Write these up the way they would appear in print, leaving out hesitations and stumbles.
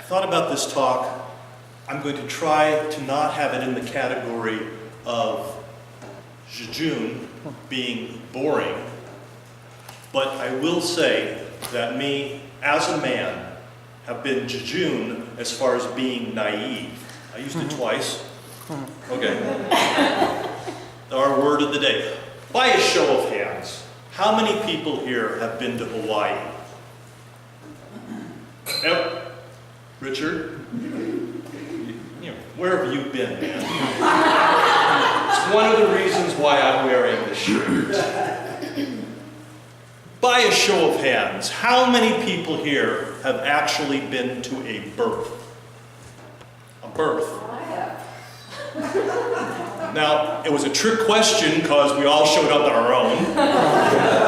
thought about this talk. I'm going to try to not have it in the category of jejune being boring, but I will say that me, as a man, have been jejune as far as being naive. I used it twice. Okay. Our word of the day. By a show of hands, how many people here have been to Hawaii? Yep. Richard? Where have you been, man? It's one of the reasons why I'm wearing this shirt. By a show of hands, how many people here have actually been to a birth? A birth. Now, it was a trick question because we all showed up on our own.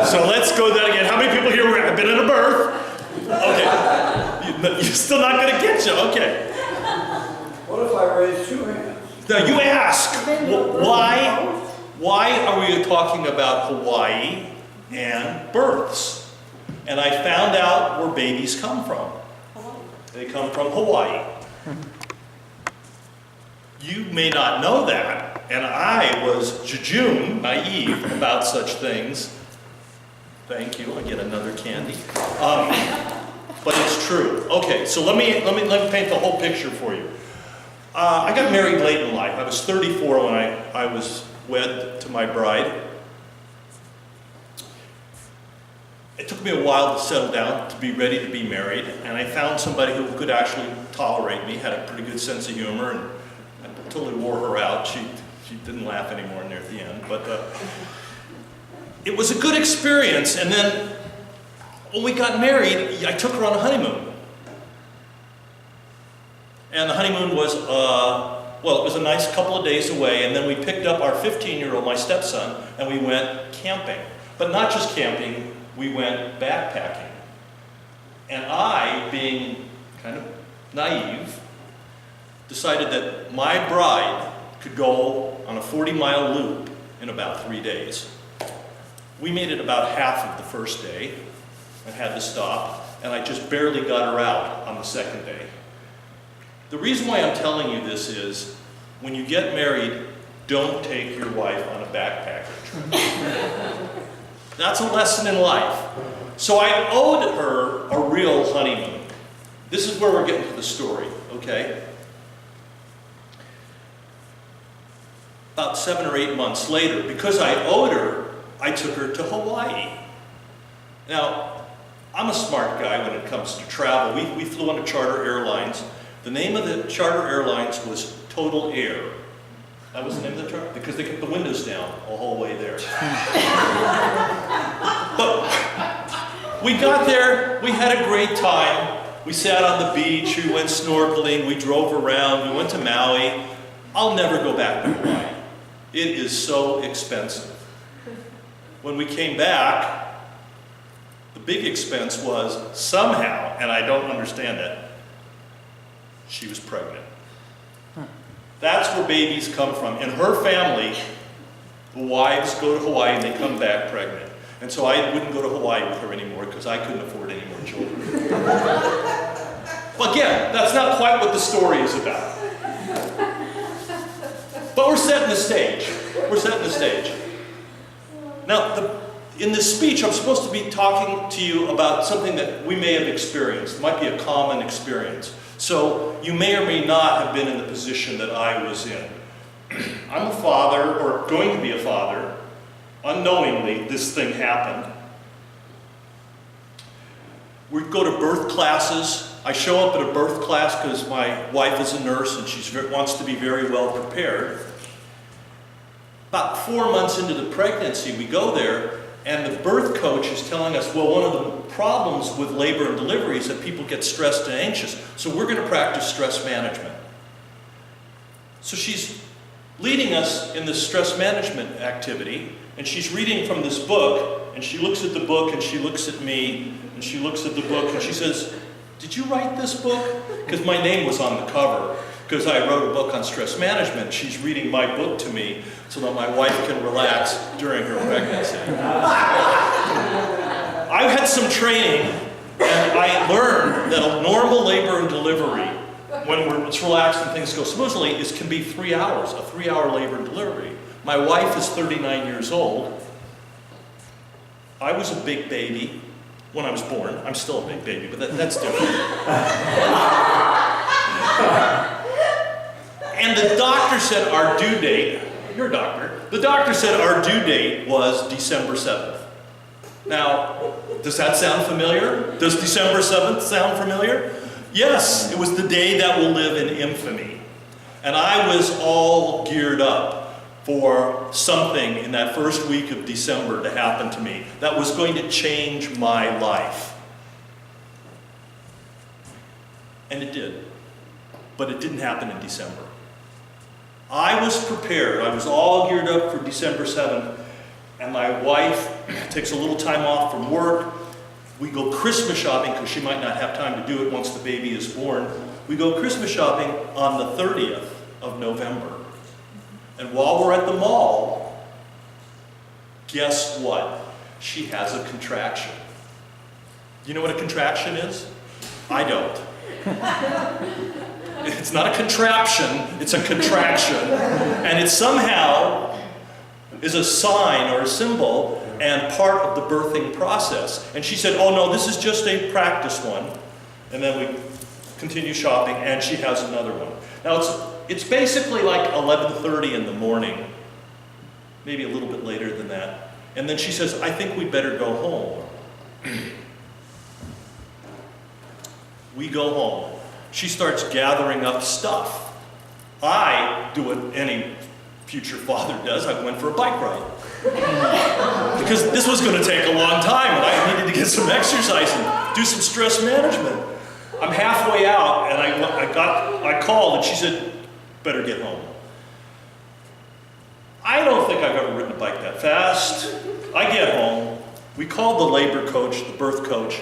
So let's go that again. How many people here have been at a birth? Okay. You're still not going to get you. Okay. What if I raise two hands? Now you ask, why are we talking about Hawaii and births? And I found out where babies come from. They come from Hawaii. You may not know that, and I was jejune, naive about such things. Thank you, I get another candy. But it's true. Okay, so let me paint the whole picture for you. I got married late in life. I was 34 when I was wed to my bride. It took me a while to settle down, to be ready to be married, and I found somebody who could actually tolerate me, had a pretty good sense of humor, and I totally wore her out. She didn't laugh anymore near the end, but it was a good experience. And then when we got married, I took her on a honeymoon. And the honeymoon was, well, it was a nice couple of days away, and then we picked up our 15-year-old, my stepson, and we went camping. But not just camping, we went backpacking. And I, being kind of naive, decided that my bride could go on a 40-mile loop in about 3 days. We made it about half of the first day and had to stop, and I just barely got her out on the second day. The reason why I'm telling you this is, when you get married, don't take your wife on a backpacker trip. That's a lesson in life. So I owed her a real honeymoon. This is where we're getting to the story, okay? About 7 or 8 months later, because I owed her, I took her to Hawaii. Now, I'm a smart guy when it comes to travel. We flew on charter airlines. The name of the charter airlines was Total Air. That was the name of the charter? Because they kept the windows down the whole way there. But we got there, we had a great time. We sat on the beach, we went snorkeling, we drove around, we went to Maui. I'll never go back to Hawaii. It is so expensive. When we came back, the big expense was somehow, and I don't understand it, she was pregnant. That's where babies come from. In her family, the wives go to Hawaii and they come back pregnant. And so I wouldn't go to Hawaii with her anymore because I couldn't afford any more children. But again, that's not quite what the story is about. But we're setting the stage. We're setting the stage. Now, in this speech, I'm supposed to be talking to you about something that we may have experienced. It might be a common experience. So you may or may not have been in the position that I was in. I'm a father, or going to be a father. Unknowingly, this thing happened. We go to birth classes. I show up at a birth class because my wife is a nurse and she wants to be very well prepared. About 4 months into the pregnancy, we go there, and the birth coach is telling us, well, one of the problems with labor and delivery is that people get stressed and anxious, so we're going to practice stress management. So she's leading us in this stress management activity, and she's reading from this book, and she looks at the book, and she looks at me, and she looks at the book, and she says, "Did you write this book?" Because my name was on the cover, because I wrote a book on stress management. She's reading my book to me so that my wife can relax during her pregnancy. I've had some training, and I learned that a normal labor and delivery when it's relaxed and things go smoothly, it can be 3 hours, a 3-hour labor and delivery. My wife is 39 years old. I was a big baby when I was born. I'm still a big baby, but that's different. And the doctor said our due date, your doctor, the doctor said our due date was December 7th. Now, does that sound familiar? Does December 7th sound familiar? Yes, it was the day that will live in infamy. And I was all geared up for something in that first week of December to happen to me that was going to change my life. And it did. But it didn't happen in December. I was prepared. I was all geared up for December 7th. And my wife takes a little time off from work. We go Christmas shopping because she might not have time to do it once the baby is born. We go Christmas shopping on the 30th of November. And while we're at the mall, guess what? She has a contraction. You know what a contraction is? I don't. It's not a contraption, it's a contraction. And it somehow is a sign or a symbol and part of the birthing process. And she said, oh no, this is just a practice one. And then we continue shopping and she has another one. Now it's basically like 11:30 in the morning, maybe a little bit later than that. And then she says, I think we better go home. We go home. She starts gathering up stuff. I do what any future father does. I went for a bike ride. Because this was going to take a long time and I needed to get some exercise and do some stress management. I'm halfway out and I called and she said, better get home. I don't think I've ever ridden a bike that fast. I get home. We called the labor coach, the birth coach.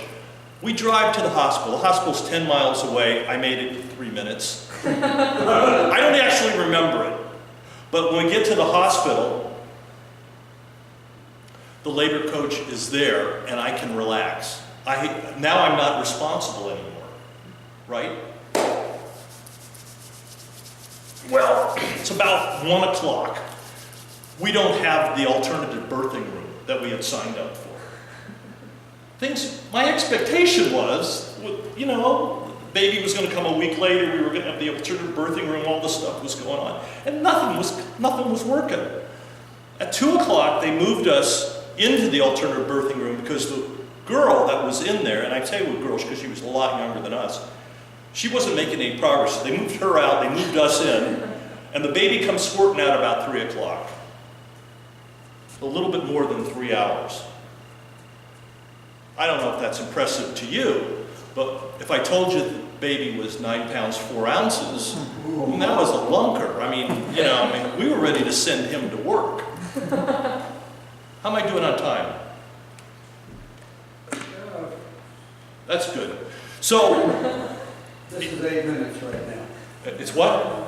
We drive to the hospital. The hospital's 10 miles away. I made it in 3 minutes. I don't actually remember it. But when we get to the hospital, the labor coach is there and I can relax. Now I'm not responsible anymore, right? Well, it's about 1 o'clock. We don't have the alternative birthing room that we had signed up for. My expectation was, you know, the baby was going to come a week later, we were going to have the alternative birthing room, all this stuff was going on. And nothing was working. At 2 o'clock, they moved us into the alternative birthing room because the girl that was in there, and I say with girls because she was a lot younger than us, she wasn't making any progress. So they moved her out, they moved us in, and the baby comes squirting out about 3 o'clock. A little bit more than 3 hours. I don't know if that's impressive to you, but if I told you the baby was 9 pounds 4 ounces, and that was a lunker. I mean, you know, we were ready to send him to work. How am I doing on time? That's good. So, This is 8 minutes right now. it's what?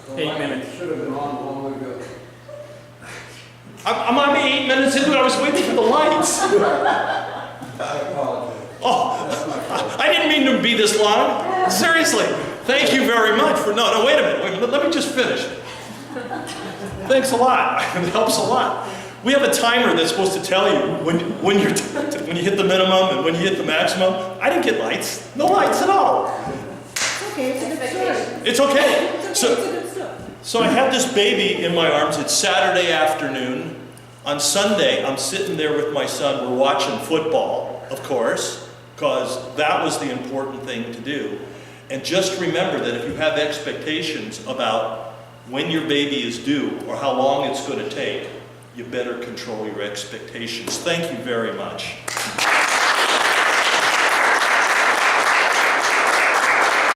The 8 minutes. Should have been on long ago. I'm 8 minutes into it. I was waiting for the lights. I apologize. Oh, That's my fault. I didn't mean to be this long. Seriously. Thank you very much for, no, wait a minute. Let me just finish. Thanks a lot. It helps a lot. We have a timer that's supposed to tell you when you hit the minimum and when you hit the maximum. I didn't get lights. No lights at all. Okay, it's a good story. It's okay. It's a good story. So I had this baby in my arms. It's Saturday afternoon. On Sunday, I'm sitting there with my son. We're watching football, of course, because that was the important thing to do. And just remember that if you have expectations about when your baby is due or how long it's going to take, you better control your expectations. Thank you very much.